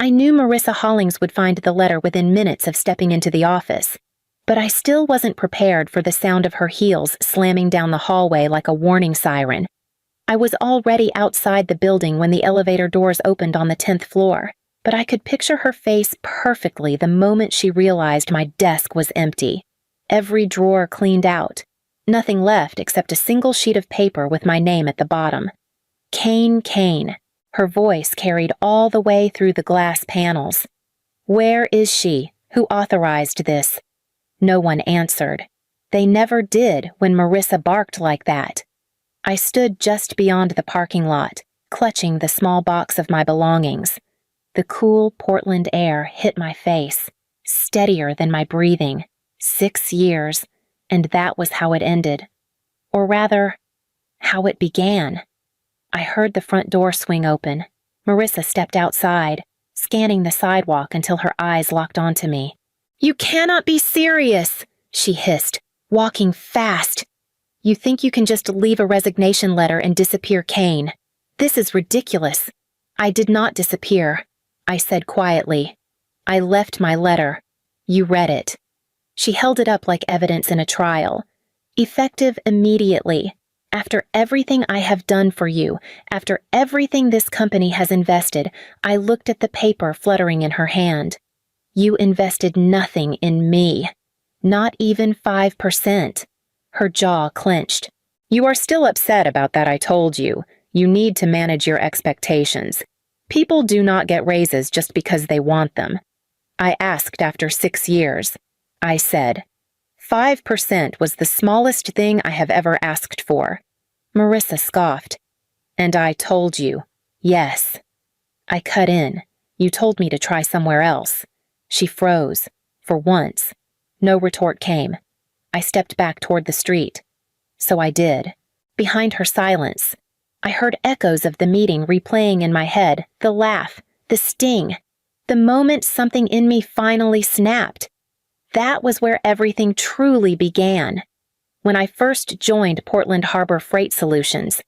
I knew Marissa Hollings would find the letter within minutes of stepping into the office, but I still wasn't prepared for the sound of her heels slamming down the hallway like a warning siren. I was already outside the building when the elevator doors opened on the 10th floor, but I could picture her face perfectly the moment she realized my desk was empty. Every drawer cleaned out. Nothing left except a single sheet of paper with my name at the bottom. Kane Kane. Her voice carried all the way through the glass panels. Where is she? Who authorized this? No one answered. They never did when Marissa barked like that. I stood just beyond the parking lot, clutching the small box of my belongings. The cool Portland air hit my face, steadier than my breathing. 6 years, and that was how it ended. Or rather, how it began. I heard the front door swing open. Marissa stepped outside, scanning the sidewalk until her eyes locked onto me. "You cannot be serious," she hissed, walking fast. "You think you can just leave a resignation letter and disappear, Kane? This is ridiculous." "I did not disappear," I said quietly. "I left my letter. You read it." She held it up like evidence in a trial. "Effective immediately. After everything I have done for you, after everything this company has invested," I looked at the paper fluttering in her hand. "You invested nothing in me. Not even 5%. Her jaw clenched. "You are still upset about that, I told you. You need to manage your expectations. People do not get raises just because they want them. I asked after 6 years. I said, 5% was the smallest thing I have ever asked for." Marissa scoffed. "And I told you, yes." I cut in. "You told me to try somewhere else." She froze. For once. No retort came. I stepped back toward the street. So I did. Behind her silence, I heard echoes of the meeting replaying in my head, the laugh, the sting, the moment something in me finally snapped. That was where everything truly began. When I first joined Portland Harbor Freight Solutions,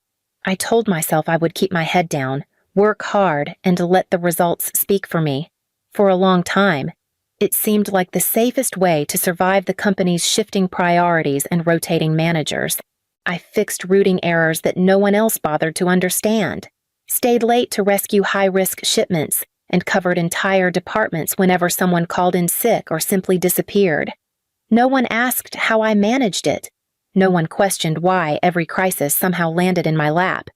I told myself I would keep my head down, work hard, and let the results speak for me. For a long time, it seemed like the safest way to survive the company's shifting priorities and rotating managers. I fixed routing errors that no one else bothered to understand, stayed late to rescue high-risk shipments, and covered entire departments whenever someone called in sick or simply disappeared. No one asked how I managed it. No one questioned why every crisis somehow landed in my lap.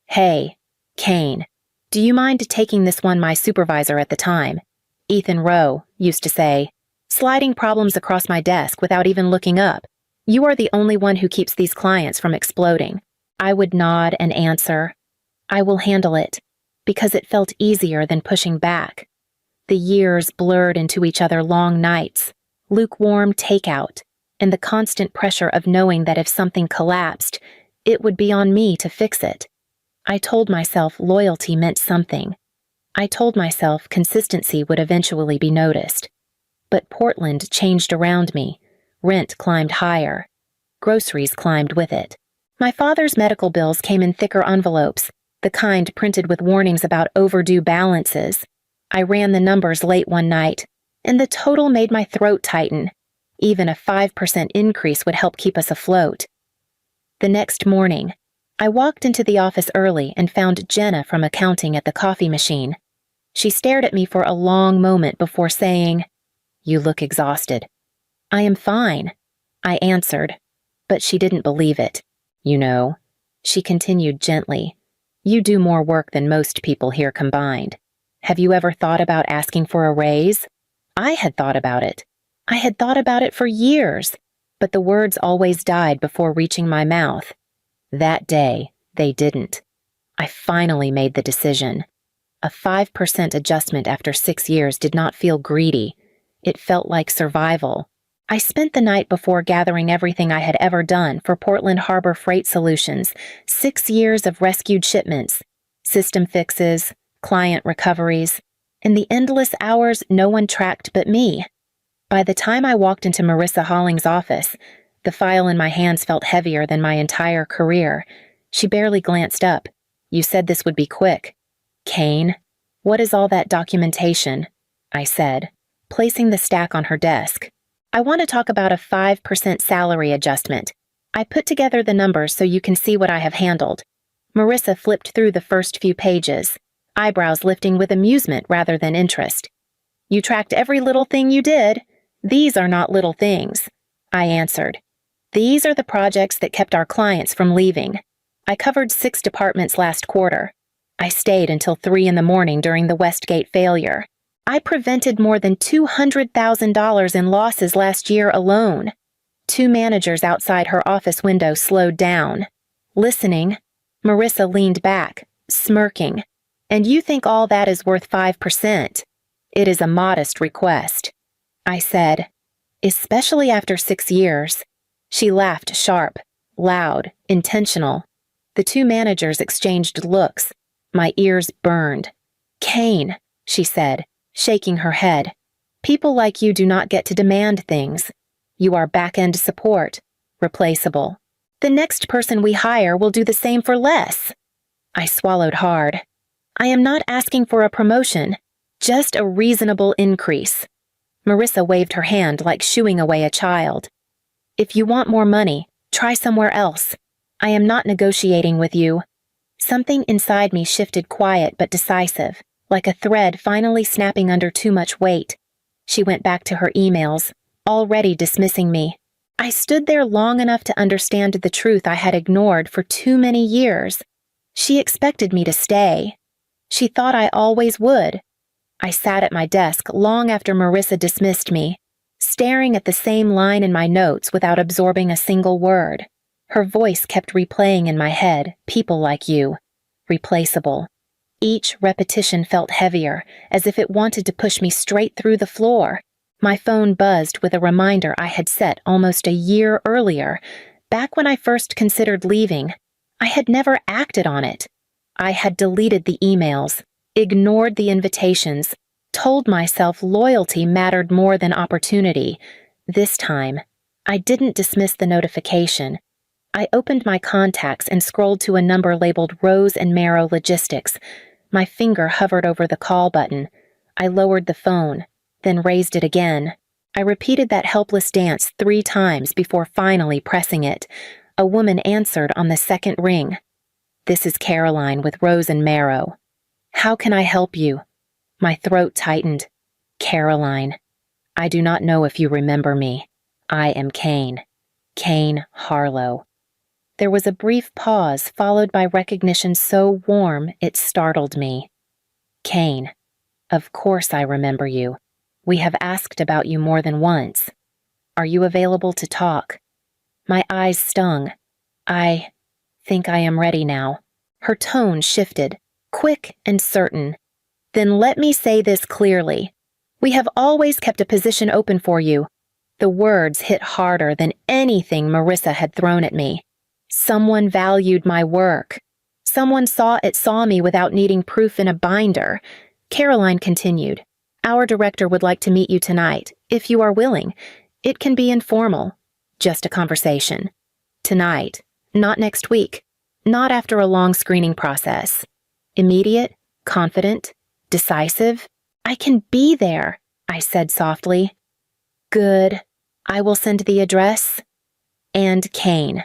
"Hey, Kane, do you mind taking this one?" My supervisor at the time, Ethan Rowe, used to say, sliding problems across my desk without even looking up. "You are the only one who keeps these clients from exploding." I would nod and answer, "I will handle it," because it felt easier than pushing back. The years blurred into each other long nights, lukewarm takeout, and the constant pressure of knowing that if something collapsed, it would be on me to fix it. I told myself loyalty meant something. I told myself consistency would eventually be noticed. But Portland changed around me. Rent climbed higher. Groceries climbed with it. My father's medical bills came in thicker envelopes, the kind printed with warnings about overdue balances. I ran the numbers late one night, and the total made my throat tighten. Even a 5% increase would help keep us afloat. The next morning, I walked into the office early and found Jenna from accounting at the coffee machine. She stared at me for a long moment before saying, "You look exhausted." "I am fine," I answered, but she didn't believe it. "You know," she continued gently, "you do more work than most people here combined. Have you ever thought about asking for a raise?" I had thought about it. I had thought about it for years, but the words always died before reaching my mouth. That day, they didn't. I finally made the decision. A 5% adjustment after 6 years did not feel greedy. It felt like survival. I spent the night before gathering everything I had ever done for Portland Harbor Freight Solutions, 6 years of rescued shipments, system fixes, client recoveries, and the endless hours no one tracked but me. By the time I walked into Marissa Hollings' office, the file in my hands felt heavier than my entire career. She barely glanced up. "You said this would be quick." "Kane, What is all that documentation? I said, placing the stack on her desk. I want to talk about a 5% salary adjustment. I put together the numbers so you can see what I have handled. Marissa flipped through the first few pages, eyebrows lifting with amusement rather than interest. You tracked every little thing you did. These are not little things, I answered. These are the projects that kept our clients from leaving. I covered 6 departments last quarter. I stayed until 3 a.m. during the Westgate failure. I prevented more than $200,000 in losses last year alone. 2 managers outside her office window slowed down. Listening, Marissa leaned back, smirking. And you think all that is worth 5%? It is a modest request. I said, especially after 6 years. She laughed sharp, loud, intentional. The 2 managers exchanged looks. My ears burned. Kane, she said, shaking her head. People like you do not get to demand things. You are back-end support, replaceable. The next person we hire will do the same for less. I swallowed hard. I am not asking for a promotion, just a reasonable increase. Marissa waved her hand like shooing away a child. If you want more money, try somewhere else. I am not negotiating with you. Something inside me shifted quiet but decisive, like a thread finally snapping under too much weight. She went back to her emails, already dismissing me. I stood there long enough to understand the truth I had ignored for too many years. She expected me to stay. She thought I always would. I sat at my desk long after Marissa dismissed me, staring at the same line in my notes without absorbing a single word. Her voice kept replaying in my head, people like you. Replaceable. Each repetition felt heavier, as if it wanted to push me straight through the floor. My phone buzzed with a reminder I had set almost a year earlier, back when I first considered leaving. I had never acted on it. I had deleted the emails, ignored the invitations, told myself loyalty mattered more than opportunity. This time, I didn't dismiss the notification. I opened my contacts and scrolled to a number labeled Rose and Marrow Logistics. My finger hovered over the call button. I lowered the phone, then raised it again. I repeated that helpless dance 3 times before finally pressing it. A woman answered on the second ring. This is Caroline with Rose and Marrow. How can I help you? My throat tightened. Caroline. I do not know if you remember me. I am Kane. Kane Harlow. There was a brief pause followed by recognition so warm it startled me. Kane. Of course I remember you. We have asked about you more than once. Are you available to talk? My eyes stung. I think I am ready now. Her tone shifted, quick and certain. Then let me say this clearly. We have always kept a position open for you. The words hit harder than anything Marissa had thrown at me. Someone valued my work. Someone saw me without needing proof in a binder. Caroline continued. Our director would like to meet you tonight, if you are willing. It can be informal. Just a conversation. Tonight, not next week. Not after a long screening process. Immediate, confident, decisive. I can be there, I said softly. Good. I will send the address. And Kane.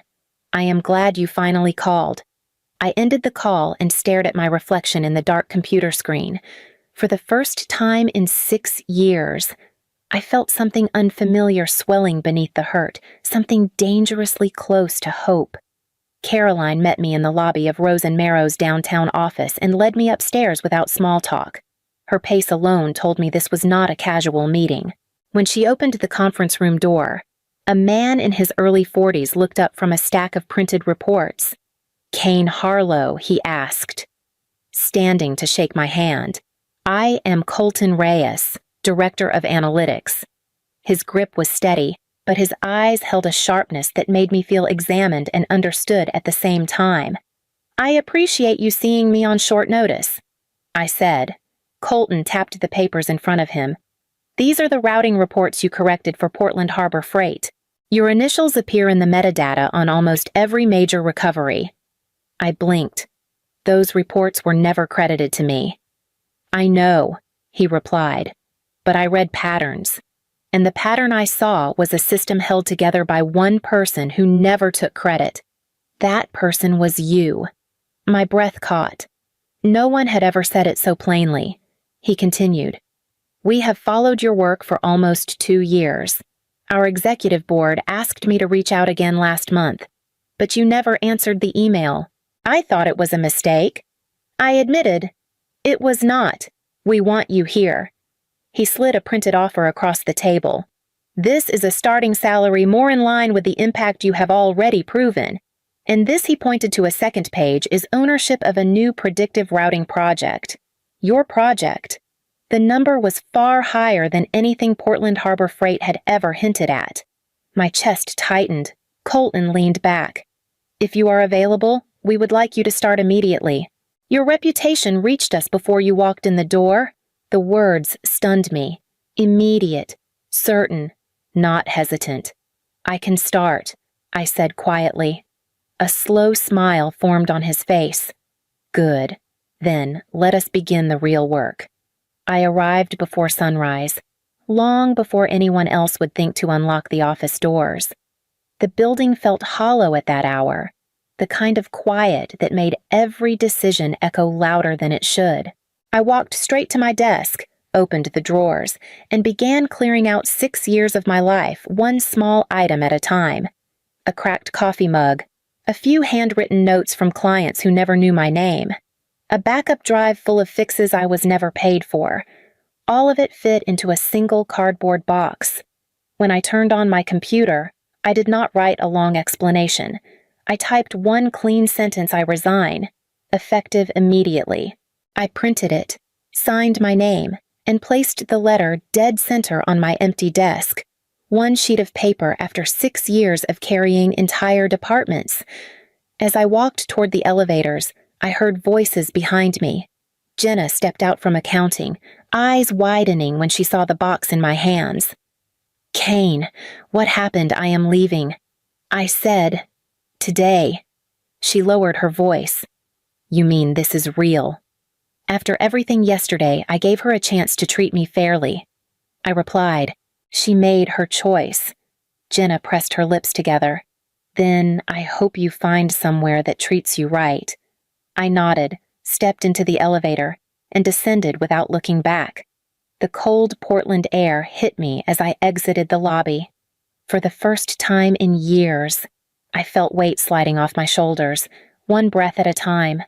I am glad you finally called. I ended the call and stared at my reflection in the dark computer screen. For the first time in 6 years, I felt something unfamiliar swelling beneath the hurt, something dangerously close to hope. Caroline met me in the lobby of Rose and Marrow's downtown office and led me upstairs without small talk. Her pace alone told me this was not a casual meeting. When she opened the conference room door, a man in his early 40s looked up from a stack of printed reports. Kane Harlow, he asked, standing to shake my hand. I am Colton Reyes, Director of Analytics. His grip was steady, but his eyes held a sharpness that made me feel examined and understood at the same time. I appreciate you seeing me on short notice, I said. Colton tapped the papers in front of him. These are the routing reports you corrected for Portland Harbor Freight. Your initials appear in the metadata on almost every major recovery. I blinked. Those reports were never credited to me. I know, he replied, but I read patterns. And the pattern I saw was a system held together by one person who never took credit. That person was you. My breath caught. No one had ever said it so plainly. He continued, "We have followed your work for almost 2 years. Our executive board asked me to reach out again last month, but you never answered the email. I thought it was a mistake." I admitted, "It was not. We want you here." He slid a printed offer across the table. "This is a starting salary more in line with the impact you have already proven. And this," he pointed to a second page, "is ownership of a new predictive routing project. Your project." The number was far higher than anything Portland Harbor Freight had ever hinted at. My chest tightened. Colton leaned back. "If you are available, we would like you to start immediately. Your reputation reached us before you walked in the door." The words stunned me. Immediate, certain, not hesitant. "I can start," I said quietly. A slow smile formed on his face. "Good. Then let us begin the real work." I arrived before sunrise, long before anyone else would think to unlock the office doors. The building felt hollow at that hour, the kind of quiet that made every decision echo louder than it should. I walked straight to my desk, opened the drawers, and began clearing out 6 years of my life, one small item at a time. A cracked coffee mug, a few handwritten notes from clients who never knew my name, a backup drive full of fixes I was never paid for. All of it fit into a single cardboard box. When I turned on my computer, I did not write a long explanation. I typed one clean sentence: "I resign," effective immediately. I printed it, signed my name, and placed the letter dead center on my empty desk. One sheet of paper after 6 years of carrying entire departments. As I walked toward the elevators, I heard voices behind me. Jenna stepped out from accounting, eyes widening when she saw the box in my hands. "Kane, what happened? I am leaving." I said, "Today." She lowered her voice. "You mean this is real?" After everything yesterday, I gave her a chance to treat me fairly. I replied, "She made her choice." Jenna pressed her lips together. "Then I hope you find somewhere that treats you right." I nodded, stepped into the elevator, and descended without looking back. The cold Portland air hit me as I exited the lobby. For the first time in years, I felt weight sliding off my shoulders, one breath at a time.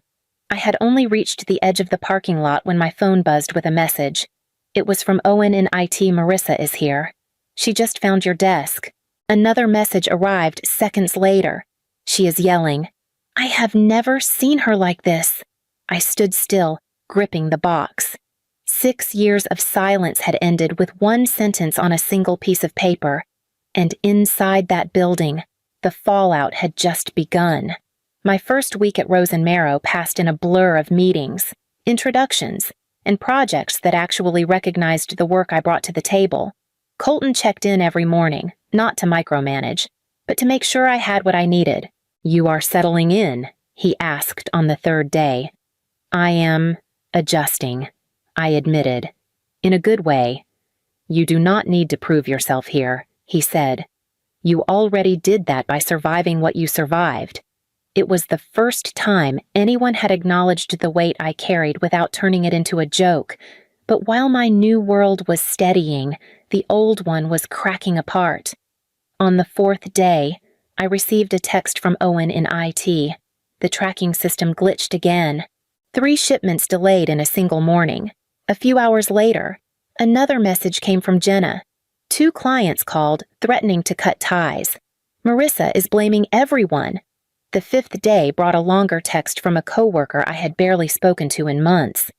I had only reached the edge of the parking lot when my phone buzzed with a message. It was from Owen in IT. "Marissa is here. She just found your desk." Another message arrived seconds later. "She is yelling." I have never seen her like this. I stood still, gripping the box. 6 years of silence had ended with one sentence on a single piece of paper, and inside that building, the fallout had just begun. My first week at Rose and Marrow passed in a blur of meetings, introductions, and projects that actually recognized the work I brought to the table. Colton checked in every morning, not to micromanage, but to make sure I had what I needed. "You are settling in?" he asked on the 3rd day. "I am adjusting," I admitted, in a good way. "You do not need to prove yourself here," he said. "You already did that by surviving what you survived." It was the first time anyone had acknowledged the weight I carried without turning it into a joke. But while my new world was steadying, the old one was cracking apart. On the 4th day, I received a text from Owen in IT. The tracking system glitched again. 3 shipments delayed in a single morning. A few hours later, another message came from Jenna. 2 clients called, threatening to cut ties. Marissa is blaming everyone. The 5th day brought a longer text from a coworker I had barely spoken to in months.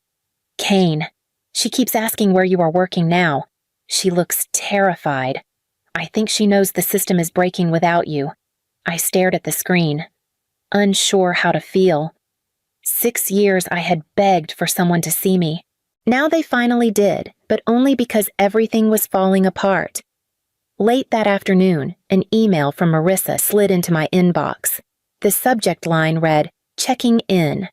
"Kane, she keeps asking where you are working now. She looks terrified. I think she knows the system is breaking without you." I stared at the screen, unsure how to feel. 6 years I had begged for someone to see me. Now they finally did, but only because everything was falling apart. Late that afternoon, an email from Marissa slid into my inbox. The subject line read, "Checking in."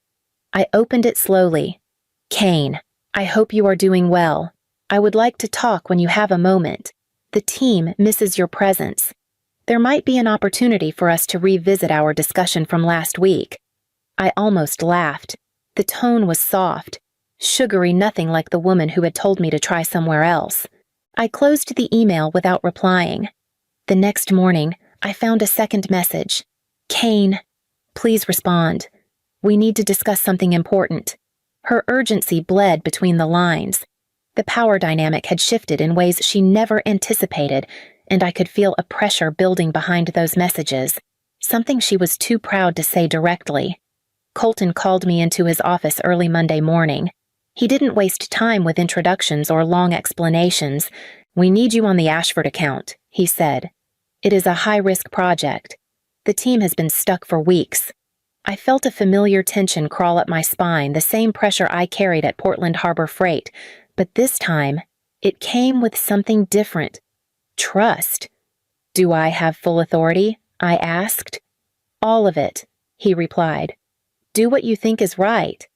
I opened it slowly. "Kane, I hope you are doing well. I would like to talk when you have a moment. The team misses your presence. There might be an opportunity for us to revisit our discussion from last week. I almost laughed. The tone was soft, sugary, nothing like the woman who had told me to try somewhere else. I closed the email without replying. The next morning, I found a second message. Kane, please respond. We need to discuss something important. Her urgency bled between the lines. The power dynamic had shifted in ways she never anticipated, and I could feel a pressure building behind those messages, something she was too proud to say directly. Colton called me into his office early Monday morning. He didn't waste time with introductions or long explanations. We need you on the Ashford account, he said. It is a high-risk project. The team has been stuck for weeks. I felt a familiar tension crawl up my spine, the same pressure I carried at Portland Harbor Freight, but this time, it came with something different. Trust. Do I have full authority? I asked. All of it, he replied. Do what you think is right.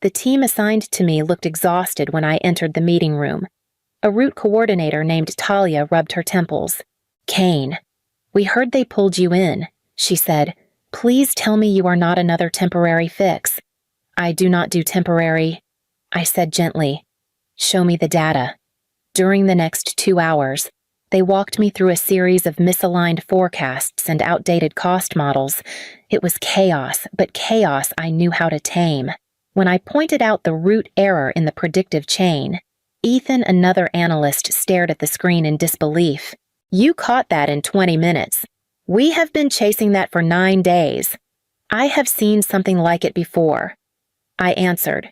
The team assigned to me looked exhausted when I entered the meeting room. A route coordinator named Talia rubbed her temples. Kane, we heard they pulled you in, she said. Please tell me you are not another temporary fix. I do not do temporary, I said gently. Show me the data. During the next 2 hours, they walked me through a series of misaligned forecasts and outdated cost models. It was chaos, but chaos I knew how to tame. When I pointed out the root error in the predictive chain, Ethan, another analyst, stared at the screen in disbelief. You caught that in 20 minutes. We have been chasing that for 9 days. I have seen something like it before. I answered.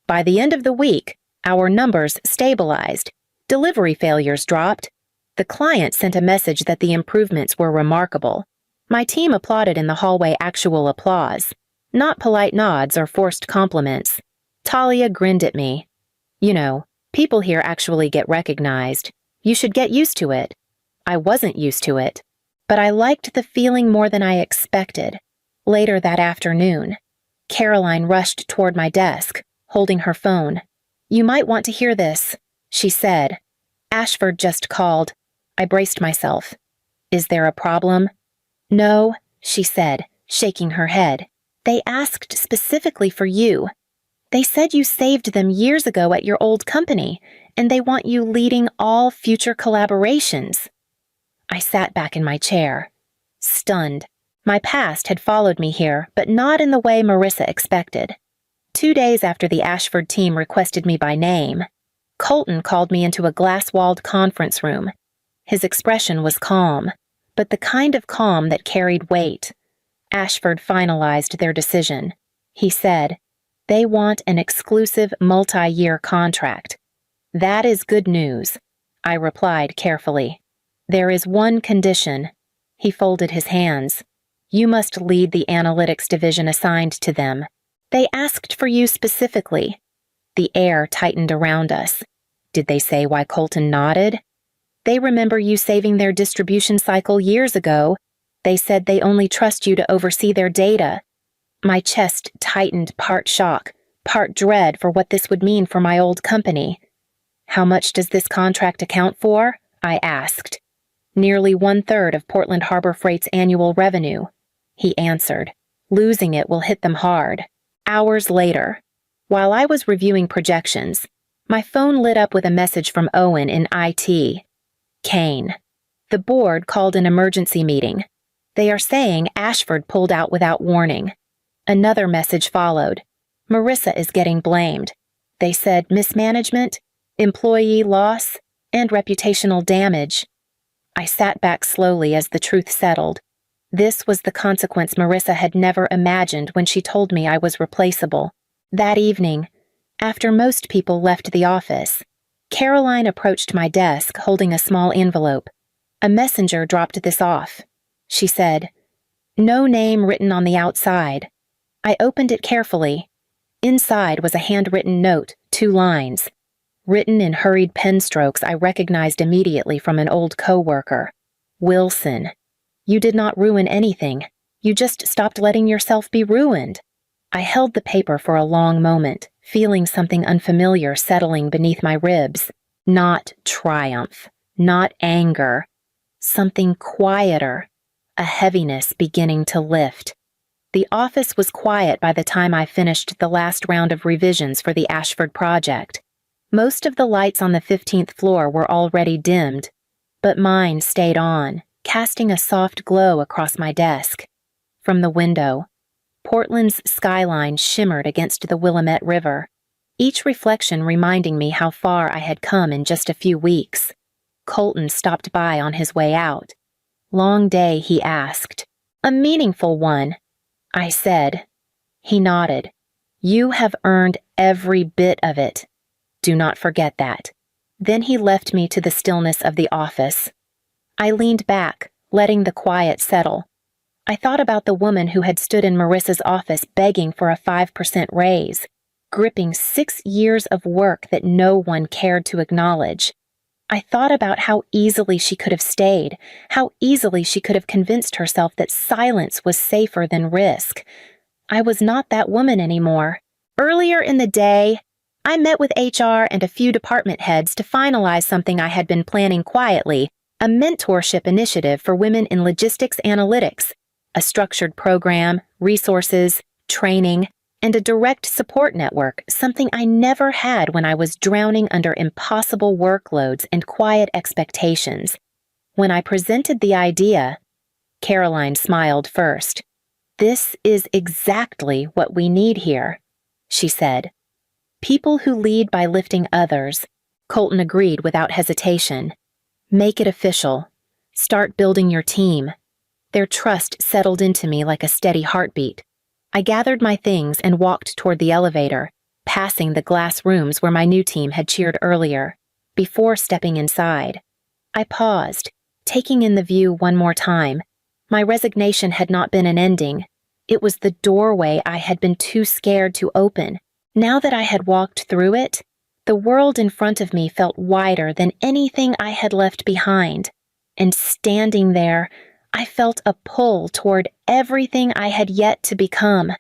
By the end of the week, our numbers stabilized. Delivery failures dropped. The client sent a message that the improvements were remarkable. My team applauded in the hallway, actual applause, not polite nods or forced compliments. Talia grinned at me. You know, people here actually get recognized. You should get used to it. I wasn't used to it, but I liked the feeling more than I expected. Later that afternoon, Caroline rushed toward my desk, holding her phone. You might want to hear this, she said. Ashford just called. I braced myself. Is there a problem? No, she said, shaking her head. They asked specifically for you. They said you saved them years ago at your old company, and they want you leading all future collaborations. I sat back in my chair, stunned. My past had followed me here, but not in the way Marissa expected. 2 days after the Ashford team requested me by name, Colton called me into a glass-walled conference room. His expression was calm, but the kind of calm that carried weight. Ashford finalized their decision. He said, they want an exclusive multi-year contract. That is good news, I replied carefully. There is one condition. He folded his hands. You must lead the analytics division assigned to them. They asked for you specifically. The air tightened around us. Did they say why Colton nodded? They remember you saving their distribution cycle years ago. They said they only trust you to oversee their data. My chest tightened, part shock, part dread for what this would mean for my old company. How much does this contract account for? I asked. Nearly 1/3 of Portland Harbor Freight's annual revenue, he answered. Losing it will hit them hard. Hours later, while I was reviewing projections, my phone lit up with a message from Owen in IT. Kane. The board called an emergency meeting. They are saying Ashford pulled out without warning. Another message followed. Marissa is getting blamed. They said mismanagement, employee loss, and reputational damage. I sat back slowly as the truth settled. This was the consequence Marissa had never imagined when she told me I was replaceable. That evening, after most people left the office, Caroline approached my desk holding a small envelope. A messenger dropped this off. She said, no name written on the outside. I opened it carefully. Inside was a handwritten note, 2 lines. Written in hurried pen strokes I recognized immediately from an old coworker. Wilson, you did not ruin anything. You just stopped letting yourself be ruined. I held the paper for a long moment, feeling something unfamiliar settling beneath my ribs. Not triumph, not anger, something quieter, a heaviness beginning to lift. The office was quiet by the time I finished the last round of revisions for the Ashford project. Most of the lights on the 15th floor were already dimmed, but mine stayed on, casting a soft glow across my desk. From the window, Portland's skyline shimmered against the Willamette River, each reflection reminding me how far I had come in just a few weeks. Colton stopped by on his way out. "Long day," he asked. "A meaningful one," I said. He nodded. "You have earned every bit of it. Do not forget that." Then he left me to the stillness of the office. I leaned back, letting the quiet settle. I thought about the woman who had stood in Marissa's office begging for a 5% raise, gripping 6 years of work that no one cared to acknowledge. I thought about how easily she could have stayed, how easily she could have convinced herself that silence was safer than risk. I was not that woman anymore. Earlier in the day, I met with HR and a few department heads to finalize something I had been planning quietly, a mentorship initiative for women in logistics analytics, a structured program, resources, training, and a direct support network, something I never had when I was drowning under impossible workloads and quiet expectations. When I presented the idea, Caroline smiled first. "This is exactly what we need here," she said. "People who lead by lifting others." Colton agreed without hesitation. "Make it official. Start building your team." Their trust settled into me like a steady heartbeat. I gathered my things and walked toward the elevator, passing the glass rooms where my new team had cheered earlier. Before stepping inside, I paused, taking in the view one more time. My resignation had not been an ending. It was the doorway I had been too scared to open. Now that I had walked through it, the world in front of me felt wider than anything I had left behind. And standing there, I felt a pull toward everything I had yet to become.